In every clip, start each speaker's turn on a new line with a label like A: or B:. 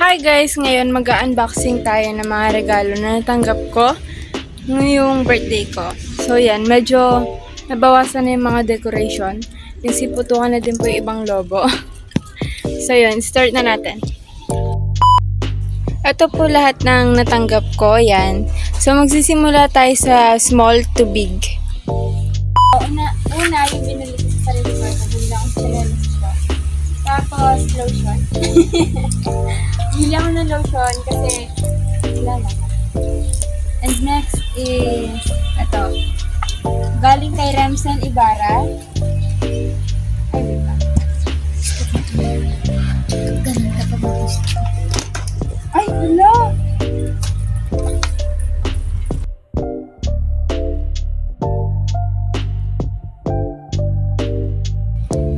A: Hi guys! Ngayon mag-unboxing tayo ng mga regalo na natanggap ko ngayong birthday ko. So yan, medyo nabawasan na yung mga decoration. Yung siputukan na din po yung ibang logo. So yun, start na natin. Ito po lahat ng natanggap ko, yan. So magsisimula tayo sa small to big. Una yung binili ko sa sarili ko. Nabili ako sa chinelas ko. Tapos, lotion. Bili ako ng lotion kasi wala na. And next is, ito. Galing kay Remsen Ibarra. Ay, wait lang.
B: Ganun ka pa mag-gusto.
A: Ay, wala!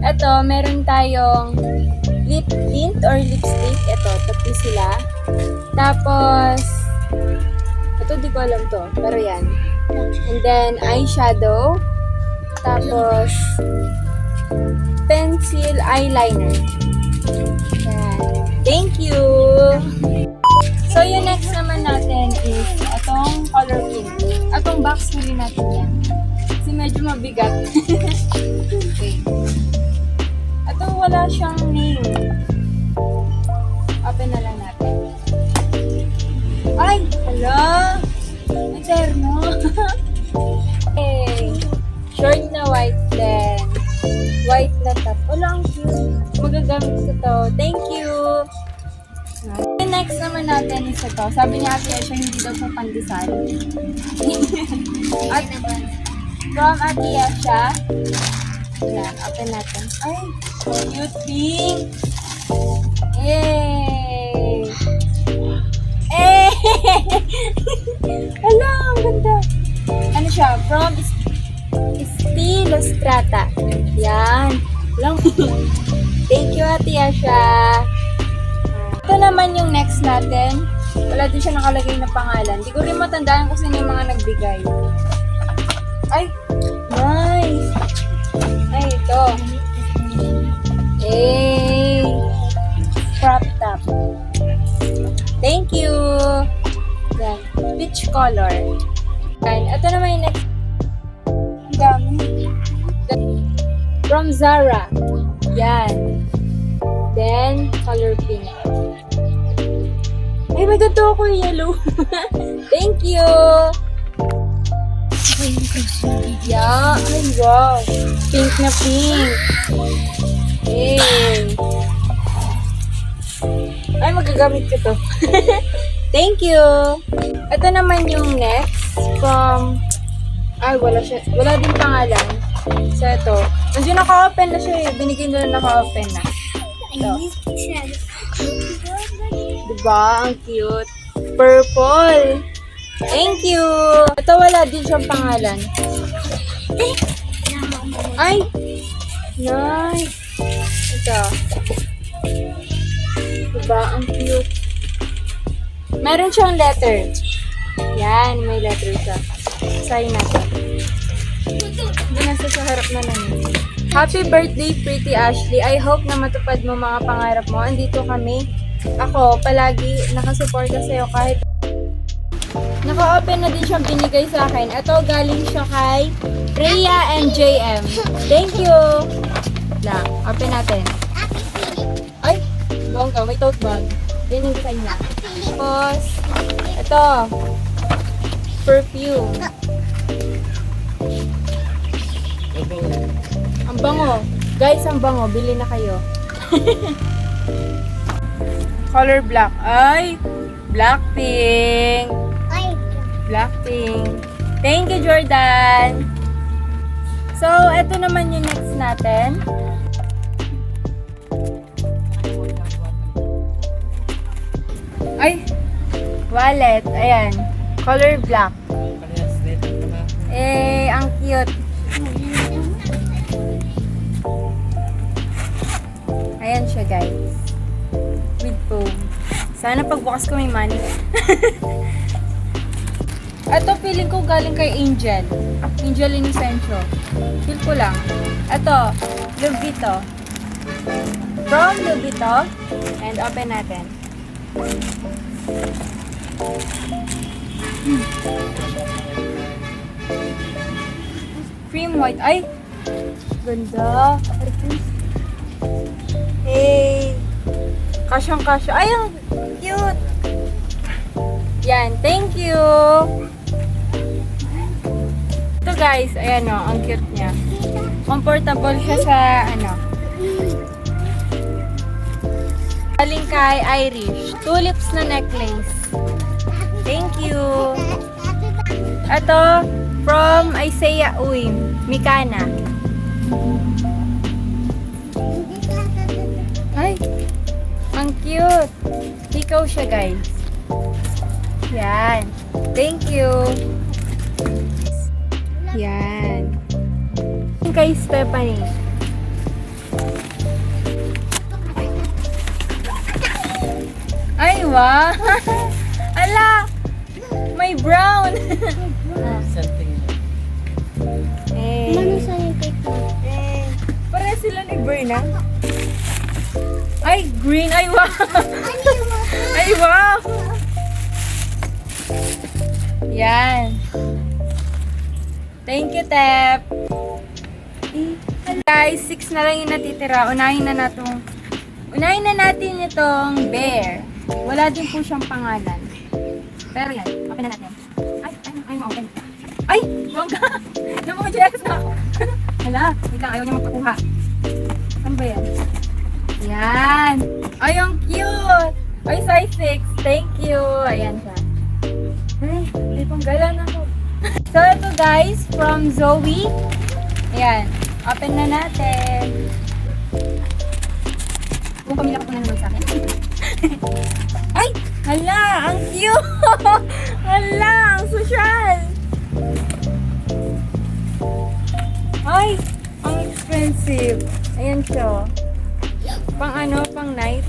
A: Ito, meron tayong lip tint or lipstick. Ito, tatlo sila. Tapos, ito di ko alam to, pero yan. And then, eyeshadow. Tapos, pencil eyeliner. Yan. Thank you! So, yung next naman natin is itong color pink. Itong box huli natin yan. Kasi medyo mabigat. Okay. Ito wala siyang name. Open na lang natin. Ay! Hala! Eterno! Okay. Short na white then. White na top. Wala, ang cute. Magagamit ko to. Thank you! The next naman natin is ito. Sabi niya Ate Esha, hindi daw sa pandesal. At from Ate Esha. Yan, open natin. Ay, cute pink! Yay! Eh! Hala, ang ganda! Ano siya? From Estilo Strata. Yan. Lang. Thank you, Ate Asha. Ito naman yung next natin. Wala din siya nakalagay na pangalan. Di ko rin matandaan kung sino yung mga nagbigay. Ay! Nice! Ay, ito. Hey! Crop top. Thank you! Yan. Peach color. Yan. Ito naman yung next. Ang dami. From Zara. Yan. Then, color pink. Ay, may ganito ako yellow. Thank you! Yeah. Ay, wow. Pink na pink. Hey. Ay, magagamit ko to. Thank you! Ito naman yung next from... Ay, wala siya. Wala din pangalan. So, ito. Nandiyo naka-open na siya eh. Binigay nila naka-open na. Ito. Diba? Ang cute. Purple. Thank you! Ito wala din siyang pangalan. Ay! Nice! Ito. Diba? Ang cute. Meron siyang letter. Yan, may letter siya. Sign natin. Hindi nasa sa harap na namin. Happy birthday, Pretty Ashley. I hope na matupad mo mga pangarap mo. Andito kami. Ako, palagi nakasuporta sa'yo kahit naka-open na din siyang binigay sa akin. Ito, galing siya kay Rhea and JM. Thank you! Na, open natin. Ay, bongga, may tote bag. Yan yung design niya. Tapos, ito, perfume. Ang bango. Guys, ang bango. Bili na kayo. Color black. Ay, Blackpink. Blackpink. Thank you, Jordan. So, eto naman yung next natin. Ay, wallet. Ayan. Color black. Eh, ang cute. Ayan siya, guys. With foam. Sana pagbukas ko may money. Ito, feeling ko galing kay Angel. Angel Inocencio. Feel ko lang. Ito, Louis Vuitton. From Louis Vuitton. And open natin. Cream white. Ay! Ganda. Hey! Kasyang-kasya. Ay, ang cute! Yan, thank you! Ito guys, ayan o, ang cute niya. Comfortable siya sa, galing kay Irish. Tulips na necklace. Thank you! Ito, from Isaiah Uwim, Mikana. Ay, ang cute! Ikaw siya guys. Yan. Thank you! Yan. Kay Stephanie. Ay, wow! Ala! May brown! Hey.
B: Mano sa yung cake mo?
A: Hey. Pareha sila ni Berna. Ay, green! Ay, wow! Ay, wow! Yan. Thank you, Tep. Guys, 6 na lang yung natitira. Unahin na natin itong bear. Wala din po siyang pangalan. Pero yan, open na natin. Ay, ma-open. Ay, wag ka! Namamajelas na ako. Hala, wait lang, ayaw niya magpakuha. Ano ba yan? Yan. Ay, ang cute! Ay, size 6. Thank you. Ayan siya. Ay, hindi pang gala na ako. So, ito guys, from Zoe. Ayan. Open na natin. Kung pamilya ko po na naman sa akin. Ay! Hala! Ang cute! Hala! Ang social! Ay! Ang expensive. Ayan siya. Pang pang night.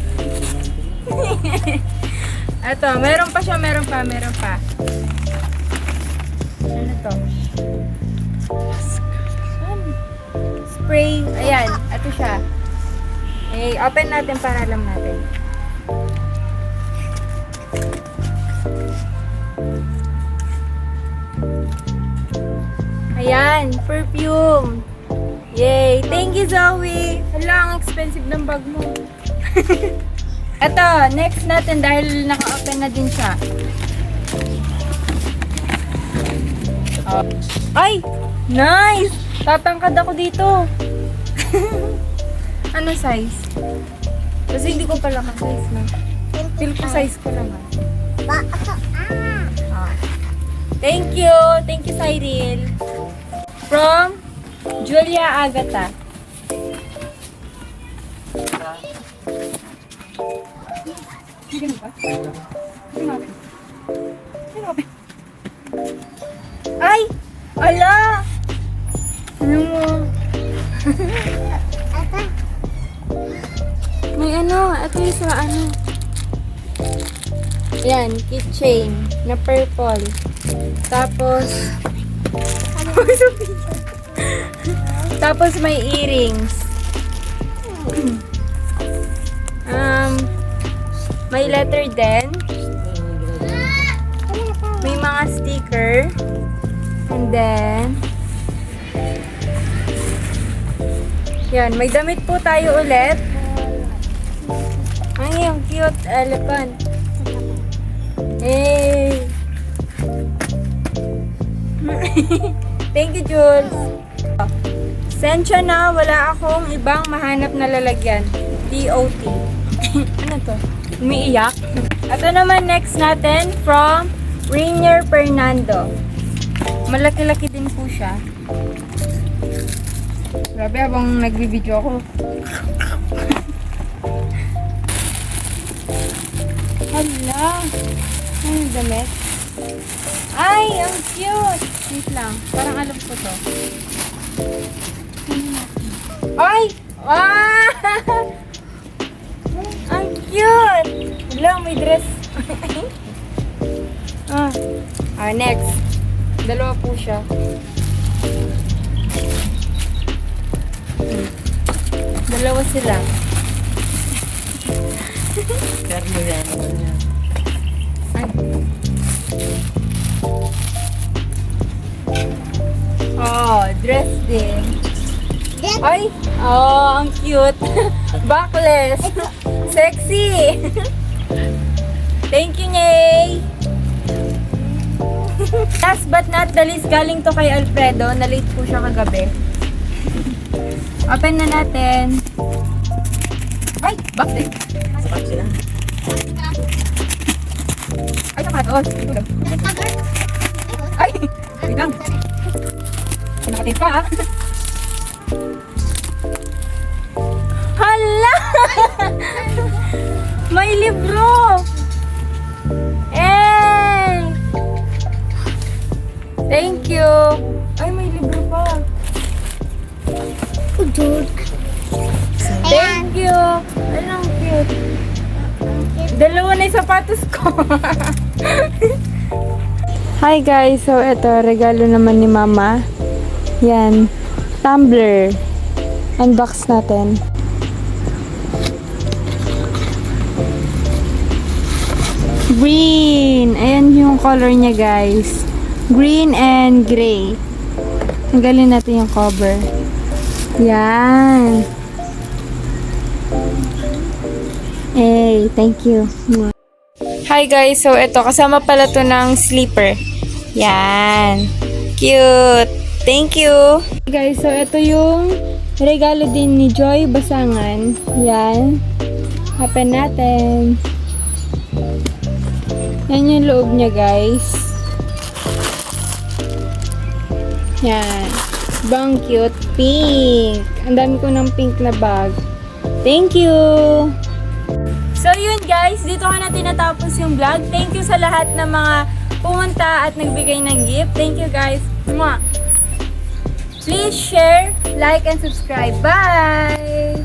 A: Ito, meron pa siya, meron pa. Ano to? Spray. Ayan, ito siya. Okay, open natin para alam natin. Ayan, perfume. Yay! Thank you, Zoe! Hala, ang expensive ng bag mo. Ito, next natin dahil naka-open na din siya. Oh. Ay! Nice! Tatangkad ako dito. Ano size? Kasi hindi ko pala ka-size na. Feel ko size ko naman. Oh. Thank you! Thank you, Cyril. From Julia Agata. Hindi ba? Ay! Ala! Ano mo? May ito yung sa Yan, keychain na purple. Tapos, tapos may earrings. May letter din. May mga sticker. And then, yan, may damit po tayo ulit. Ay, ang cute elephant. Hey! Thank you, Jules. Sensya na, wala akong ibang mahanap na lalagyan. DOT. Ano to? Umiiyak? Ito naman next natin from Rainier Fernando. Malaki-laki din po siya. Grabe, habang nagbibideo ako. Hala! Ano yung damit? Ay, ang cute! Wait lang, parang alam ko to. Ay! Wow! Ang cute! Hala, may dress. Next. Dalawa po siya. Dalawa sila.
C: Terno yan.
A: Ay. Oh, dress din. Ay! Oh, ang cute. Backless. Sexy. Thank you, Nay. Last but not the least, galing to kay Alfredo. Na-late po siya kagabi. Open na natin. Ay! Bakit?
C: Sapat sila.
A: Ay, nakatos. Ay! Wait lang. Nakatip pa, ha? Hala! May libro! Eh! Thank you! Ay, may libro pa.
B: Udod.
A: Thank you! Ay, ang cute. Dalawa na yung sapatos ko. Hi guys! So, eto, regalo naman ni Mama. Yan. Tumbler. Unbox natin. Green. Ayan yung color niya, guys. Green and gray. Tanggalin natin yung cover. Yan. Hey, thank you. Hi guys, so ito, kasama pala to ng sleeper. Yan. Cute. Thank you. Hey guys, so ito yung regalo din ni Joy Basangan. Yan. Open natin. Yan yung loob niya, guys. Yan. Bang cute. Pink. Ang dami ko ng pink na bag. Thank you. So yun guys, dito ko na tinatapos yung vlog. Thank you sa lahat ng mga pumunta at nagbigay ng gift. Thank you guys. Mwah! Please share, like, and subscribe. Bye!